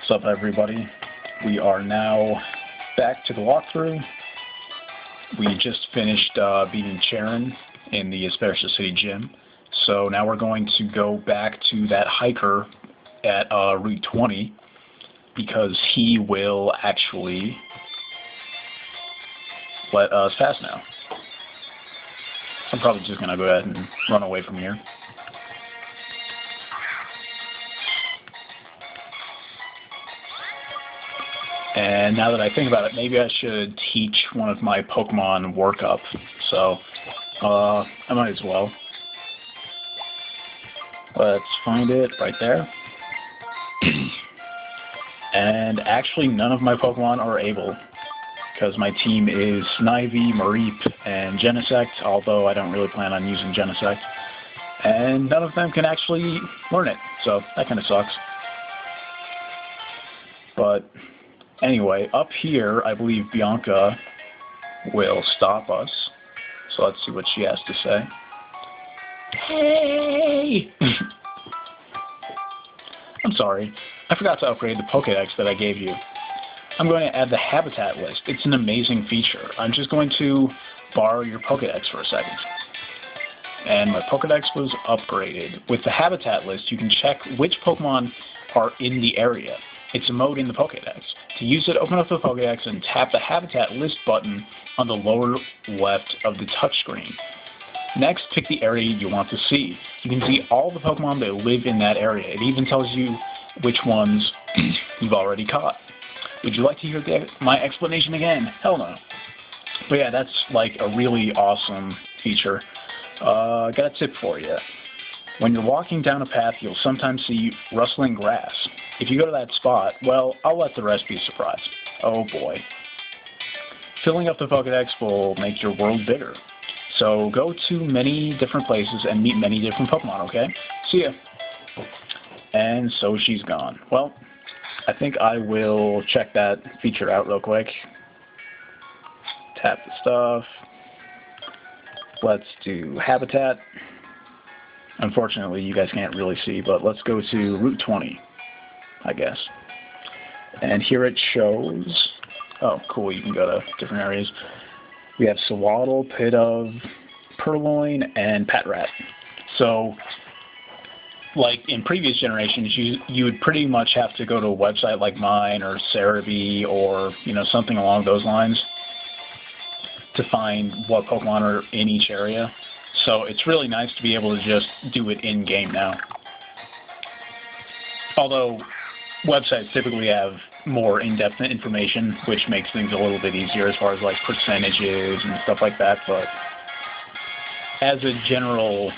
What's up, everybody? We are now back to the walkthrough. We just finished beating Sharon in the Virbank City gym, so now we're going to go back to that hiker at Route 20 because he will actually let us pass now. I'm probably just going to go ahead and run away from here. And now that I think about it, maybe I should teach one of my Pokemon workup. So, I might as well. Let's find it right there. And actually, none of my Pokemon are able, because my team is Snivy, Mareep, and Genesect, although I don't really plan on using Genesect. And none of them can actually learn it, so that kind of sucks. But anyway, up here, I believe Bianca will stop us. So let's see what she has to say. Hey! I'm sorry. I forgot to upgrade the Pokédex that I gave you. I'm going to add the habitat list. It's an amazing feature. I'm just going to borrow your Pokédex for a second. And my Pokédex was upgraded. With the habitat list, you can check which Pokemon are in the area. It's a mode in the Pokédex. To use it, open up the Pokédex and tap the Habitat List button on the lower left of the touchscreen. Next, pick the area you want to see. You can see all the Pokemon that live in that area. It even tells you which ones you've already caught. Would you like to hear my explanation again? Hell no. But yeah, that's like a really awesome feature. I got a tip for you. When you're walking down a path, you'll sometimes see rustling grass. If you go to that spot, well, I'll let the rest be a surprise. Oh boy. Filling up the Pokédex will make your world bigger. So go to many different places and meet many different Pokemon, okay? See ya. And so she's gone. Well, I think I will check that feature out real quick. Tap the stuff. Let's do Habitat. Unfortunately, you guys can't really see, but let's go to Route 20, I guess. And here it shows, oh, cool, you can go to different areas. We have Sawaddle, Pidove, Purloin, and Patrat. So, like in previous generations, you would pretty much have to go to a website like mine or Cerebi or, something along those lines to find what Pokemon are in each area. So it's really nice to be able to just do it in-game now. Although websites typically have more in-depth information, which makes things a little bit easier as far as like percentages and stuff like that. But as a general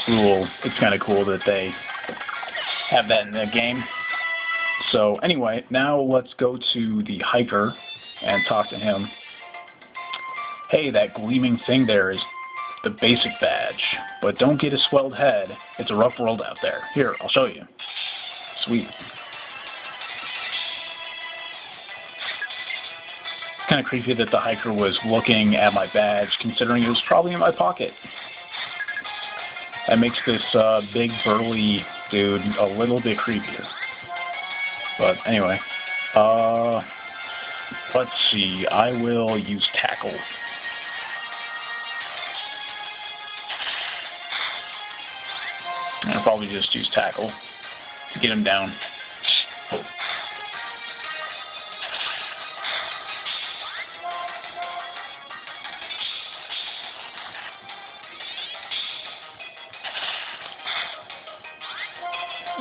rule, it's kind of cool that they have that in the game. So anyway, now let's go to the hiker and talk to him. Hey, that gleaming thing there is the basic badge, but don't get a swelled head. It's a rough world out there. Here, I'll show you. Sweet. It's kind of creepy that the hiker was looking at my badge, considering it was probably in my pocket. That makes this big, burly dude a little bit creepier. But anyway, let's see. I will use Tackle. I'll probably just use Tackle to get him down.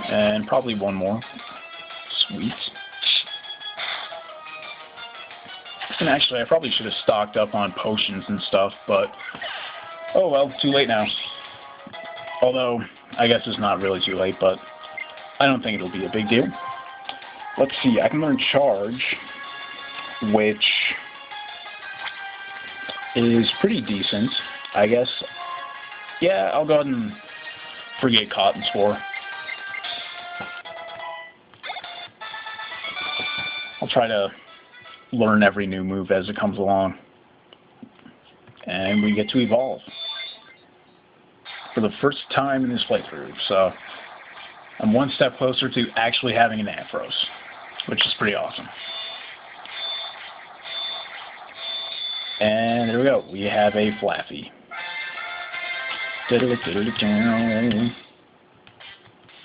And probably one more. Sweet. And actually, I probably should have stocked up on potions and stuff, but oh well, too late now. Although, I guess it's not really too late, but I don't think it'll be a big deal. Let's see, I can learn Charge, which is pretty decent, I guess. Yeah, I'll go ahead and forget Cotton Spore. I'll try to learn every new move as it comes along. And we get to evolve for the first time in this playthrough, so I'm one step closer to actually having an Ampharos. which is pretty awesome. And there we go. We have a Flaffy.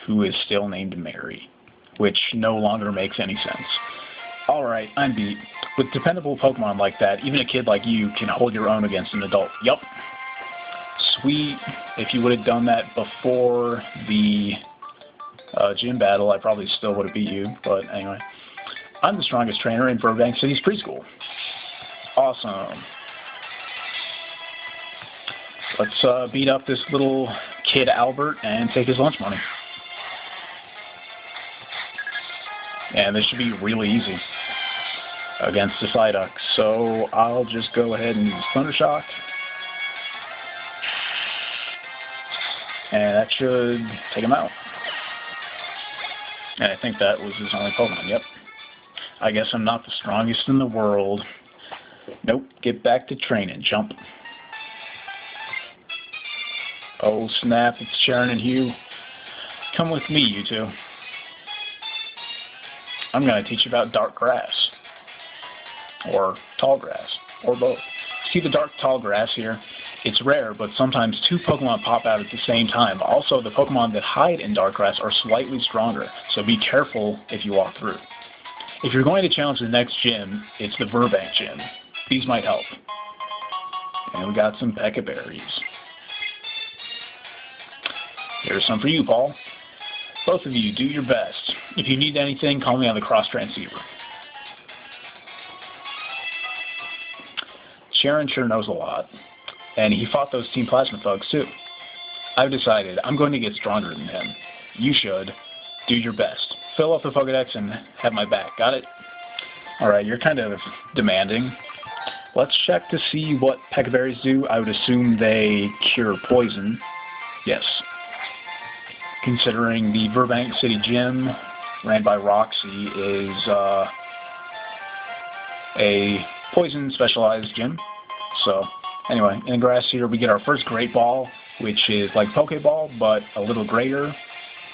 Who is still named Mary, which no longer makes any sense. Alright, I'm beat. With dependable Pokemon like that, even a kid like you can hold your own against an adult. Yup. Sweet. If you would have done that before the gym battle, I probably still would have beat you. But anyway, I'm the strongest trainer in Virbank City's preschool. Awesome. Let's beat up this little kid Albert and take his lunch money. And this should be really easy against the Psyduck. So I'll just go ahead and use Thunder Shock. And that should take him out. And I think that was his only Pokemon. Yep. I guess I'm not the strongest in the world. Nope. Get back to training. Jump. Oh snap, it's Sharon and Hugh. Come with me, you two. I'm going to teach you about dark grass. Or tall grass. Or both. See the dark tall grass here? It's rare, but sometimes two Pokemon pop out at the same time. Also, the Pokemon that hide in dark grass are slightly stronger, so be careful if you walk through. If you're going to challenge the next gym, it's the Virbank gym. These might help. And we got some Pekka berries. Here's some for you, Paul. Both of you, do your best. If you need anything, call me on the cross transceiver. Sharon sure knows a lot, and he fought those Team Plasma thugs too. I've decided I'm going to get stronger than him. You should. Do your best. Fill up the Pokedex and have my back. Got it? Alright, you're kind of demanding. Let's check to see what Pekka berries do. I would assume they cure poison. Yes. Considering the Virbank City gym, ran by Roxy, is a poison specialized gym. So, anyway, in the grass here we get our first Great Ball, which is like Pokeball, but a little greater.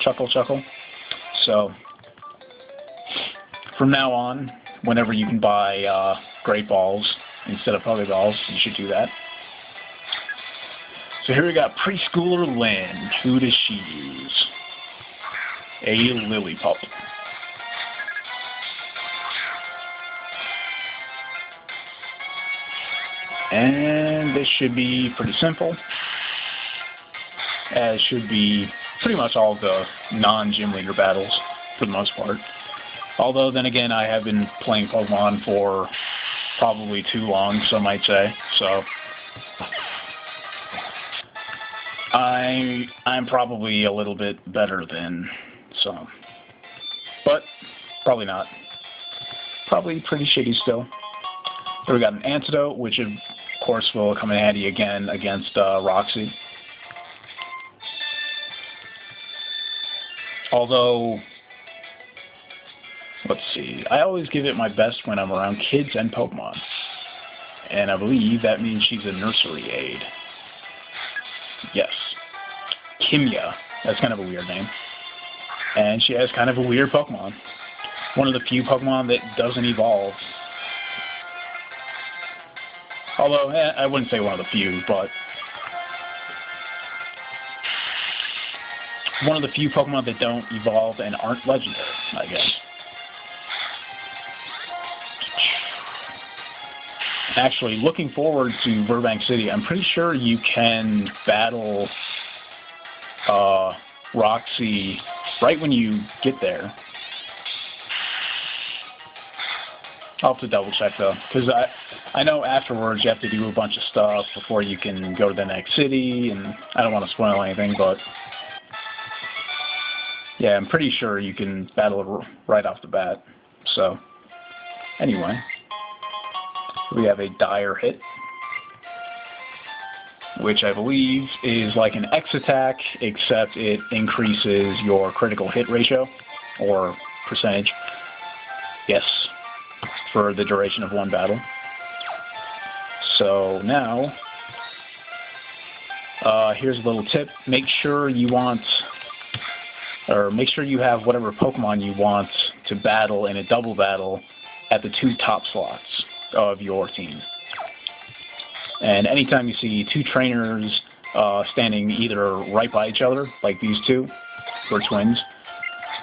Chuckle, chuckle. So, from now on, whenever you can buy Great Balls instead of Pokeballs, you should do that. So here we got Preschooler Lynn. Who does she use? A Lillipup. And this should be pretty simple, as should be pretty much all the non-gym leader battles for the most part. Although then again, I have been playing Pokemon for probably too long, some might say. So I'm probably a little bit better than some, but probably not. Probably pretty shitty still. So we got an Antidote, which of course will come in handy again against Roxy. Although, let's see, I always give it my best when I'm around kids and Pokemon. And I believe that means she's a Nursery Aide. Yes. Kimya. That's kind of a weird name. And she has kind of a weird Pokemon. One of the few Pokemon that doesn't evolve. Although, I wouldn't say one of the few, but one of the few Pokemon that don't evolve and aren't legendary, I guess. Actually, looking forward to Virbank City, I'm pretty sure you can battle Roxy right when you get there. I'll have to double check though, because I know afterwards you have to do a bunch of stuff before you can go to the next city, and I don't want to spoil anything, but yeah, I'm pretty sure you can battle it right off the bat. So, anyway, we have a Dire Hit, which I believe is like an X attack, except it increases your critical hit ratio, or percentage. Yes, for the duration of one battle. So now, here's a little tip. Make sure you want or make sure you have whatever Pokemon you want to battle in a double battle at the 2 top slots of your team. And anytime you see 2 trainers standing either right by each other, like these 2, who are twins,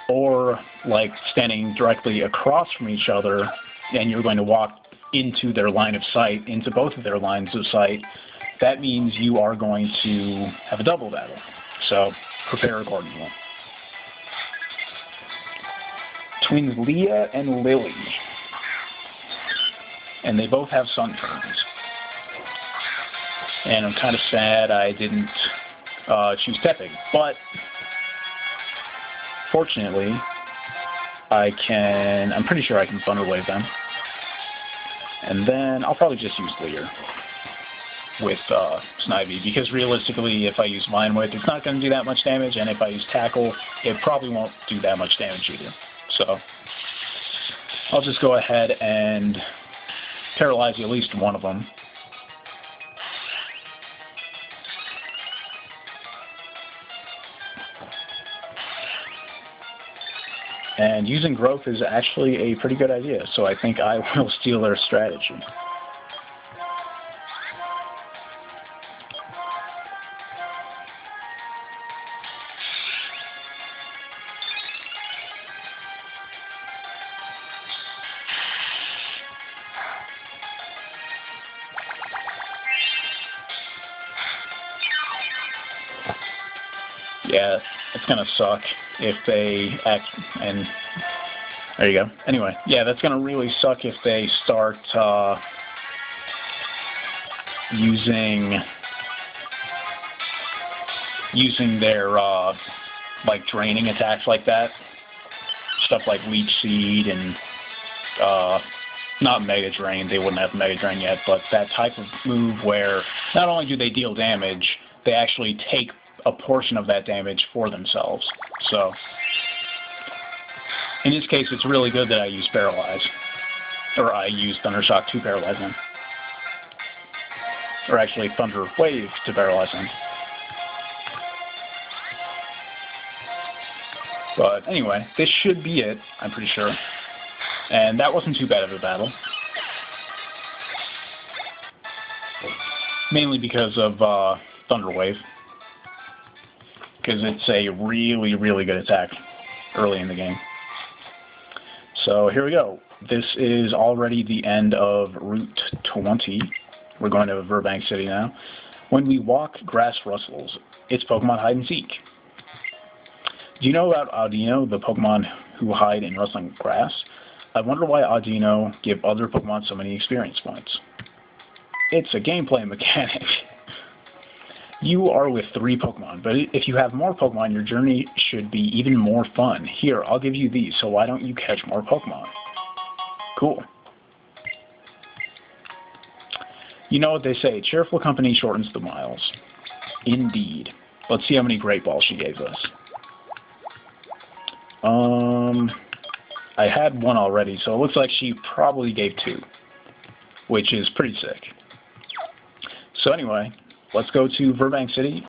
or like standing directly across from each other, and you're going to walk into their line of sight, into both of their lines of sight, that means you are going to have a double battle. So prepare accordingly. Twins Leah and Lily. And they both have sun turns. And I'm kind of sad I didn't choose Tepig, but fortunately I'm pretty sure I can Thunder Wave them. And then I'll probably just use Leer with Snivy, because realistically if I use Vine Whip it's not going to do that much damage, and if I use Tackle it probably won't do that much damage either. So I'll just go ahead and paralyze at least one of them. And using Growth is actually a pretty good idea, so I think I will steal their strategy. Yeah, it's going to suck if they act, and there you go. Anyway, yeah, that's going to really suck if they start using their like draining attacks like that. Stuff like Leech Seed and not Mega Drain, they wouldn't have Mega Drain yet, but that type of move where not only do they deal damage, they actually take a portion of that damage for themselves. So in this case it's really good that I use Paralyze, or I use Thunder Shock to paralyze them, or actually Thunder Wave to paralyze them. But anyway, this should be it, I'm pretty sure, and that wasn't too bad of a battle, mainly because of Thunder Wave, because it's a really, really good attack early in the game. So here we go. This is already the end of Route 20. We're going to Virbank City now. When we walk, grass rustles. It's Pokemon hide and seek. Do you know about Audino, the Pokemon who hide in rustling grass? I wonder why Audino give other Pokemon so many experience points. It's a gameplay mechanic. You are with 3 Pokemon, but if you have more Pokemon, your journey should be even more fun. Here, I'll give you these, so why don't you catch more Pokemon? Cool. You know what they say, cheerful company shortens the miles. Indeed. Let's see how many Great Balls she gave us. I had 1 already, so it looks like she probably gave 2, which is pretty sick. So anyway, let's go to Virbank City.